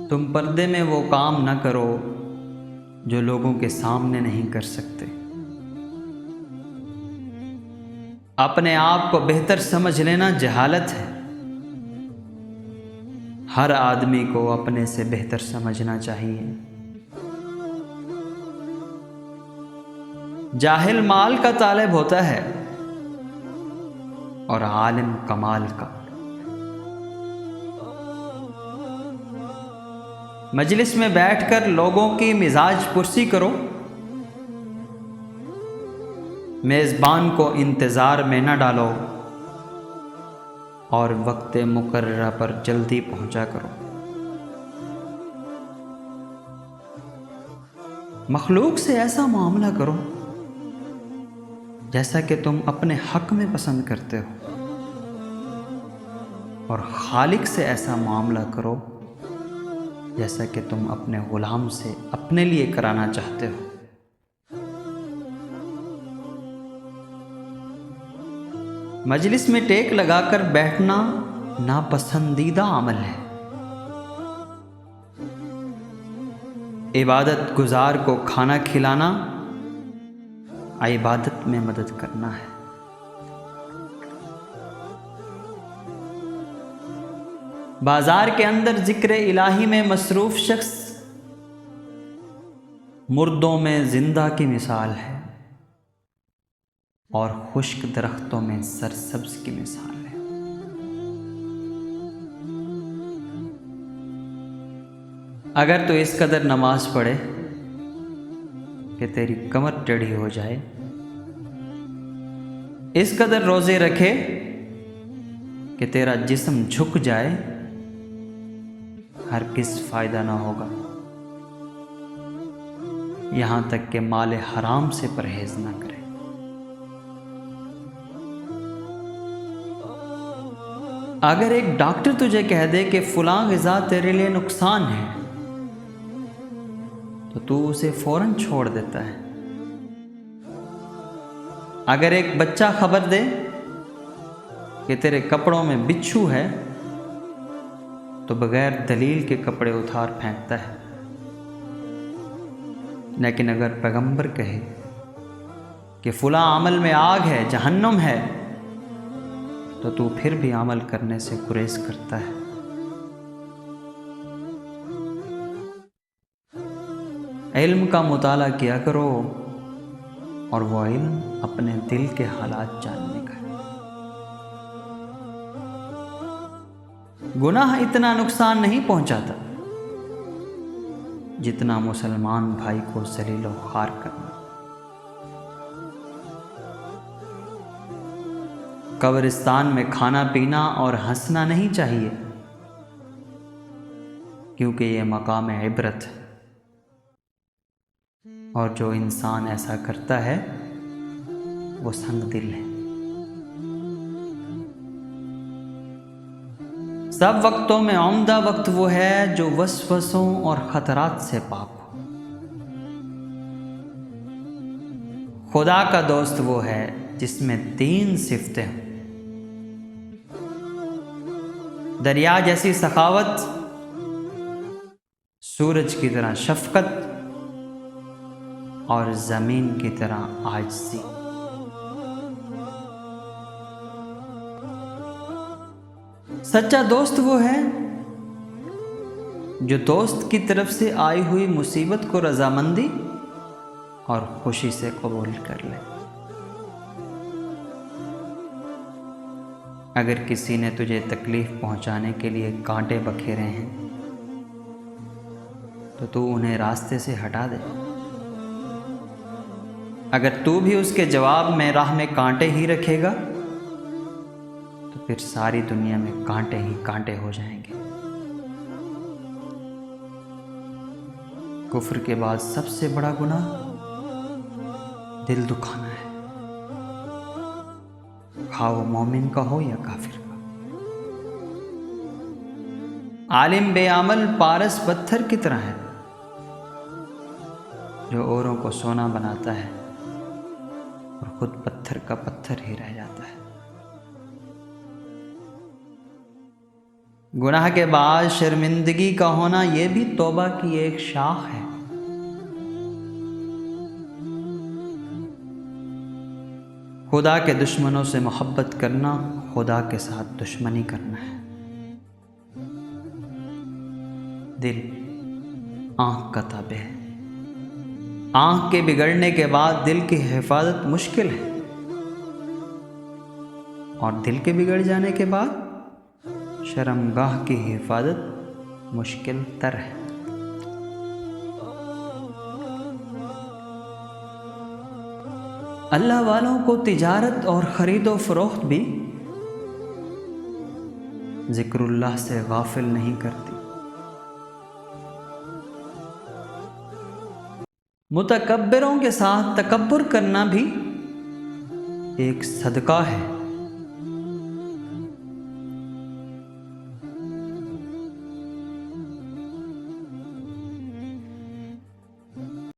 تم پردے میں وہ کام نہ کرو جو لوگوں کے سامنے نہیں کر سکتے۔ اپنے آپ کو بہتر سمجھ لینا جہالت ہے۔ ہر آدمی کو اپنے سے بہتر سمجھنا چاہیے۔ جاہل مال کا طالب ہوتا ہے اور عالم کمال کا۔ مجلس میں بیٹھ کر لوگوں کی مزاج پرسی کرو، میزبان کو انتظار میں نہ ڈالو اور وقت مقررہ پر جلدی پہنچا کرو۔ مخلوق سے ایسا معاملہ کرو جیسا کہ تم اپنے حق میں پسند کرتے ہو، اور خالق سے ایسا معاملہ کرو جیسا کہ تم اپنے غلام سے اپنے لیے کرانا چاہتے ہو۔ مجلس میں ٹیک لگا کر بیٹھنا ناپسندیدہ عمل ہے۔ عبادت گزار کو کھانا کھلانا عبادت میں مدد کرنا ہے۔ بازار کے اندر ذکر الہی میں مصروف شخص مردوں میں زندہ کی مثال ہے اور خشک درختوں میں سرسبز کی مثال ہے۔ اگر تو اس قدر نماز پڑھے کہ تیری کمر ٹیڑھی ہو جائے، اس قدر روزے رکھے کہ تیرا جسم جھک جائے، ہرگز فائدہ نہ ہوگا، یہاں تک کہ مال حرام سے پرہیز نہ کرے۔ اگر ایک ڈاکٹر تجھے کہہ دے کہ فلاں غذا تیرے لیے نقصان ہے تو اسے فوراً چھوڑ دیتا ہے۔ اگر ایک بچہ خبر دے کہ تیرے کپڑوں میں بچھو ہے تو بغیر دلیل کے کپڑے اتار پھینکتا ہے۔ لیکن اگر پیغمبر کہے کہ فلاں عمل میں آگ ہے، جہنم ہے، تو پھر بھی عمل کرنے سے گریز کرتا ہے۔ علم کا مطالعہ کیا کرو، اور وہ علم اپنے دل کے حالات جاننے کا ہے۔ گناہ اتنا نقصان نہیں پہنچاتا جتنا مسلمان بھائی کو ذلیل و خوار کرنا۔ قبرستان میں کھانا پینا اور ہنسنا نہیں چاہیے، کیونکہ یہ مقام عبرت ہے، اور جو انسان ایسا کرتا ہے وہ سنگ دل ہے۔ سب وقتوں میں عمدہ وقت وہ ہے جو وسوسوں اور خطرات سے پاک ہو۔ خدا کا دوست وہ ہے جس میں 3 صفتیں ہوں: دریا جیسی سخاوت، سورج کی طرح شفقت، اور زمین کی طرح عاجزی۔ سچا دوست وہ ہے جو دوست کی طرف سے آئی ہوئی مصیبت کو رضامندی اور خوشی سے قبول کر لے۔ اگر کسی نے تجھے تکلیف پہنچانے کے لیے کانٹے بکھیرے ہیں تو انہیں راستے سے ہٹا دے۔ اگر تو بھی اس کے جواب میں راہ میں کانٹے ہی رکھے گا تو پھر ساری دنیا میں کانٹے ہی کانٹے ہو جائیں گے۔ کفر کے بعد سب سے بڑا گناہ دل دکھانا ہے، خواہ وہ مومن کا ہو یا کافر کا۔ عالم بے عمل پارس پتھر کی طرح ہے جو اوروں کو سونا بناتا ہے اور خود پتھر کا پتھر ہی رہ جاتا ہے۔ گناہ کے بعد شرمندگی کا ہونا یہ بھی توبہ کی ایک شاخ ہے۔ خدا کے دشمنوں سے محبت کرنا خدا کے ساتھ دشمنی کرنا ہے۔ دل آنکھ کا تابع ہے۔ آنکھ کے بگڑنے کے بعد دل کی حفاظت مشکل ہے، اور دل کے بگڑ جانے کے بعد شرمگاہ کی حفاظت مشکل تر ہے۔ اللہ والوں کو تجارت اور خرید و فروخت بھی ذکر اللہ سے غافل نہیں کرتی۔ متکبروں کے ساتھ تکبر کرنا بھی ایک صدقہ ہے۔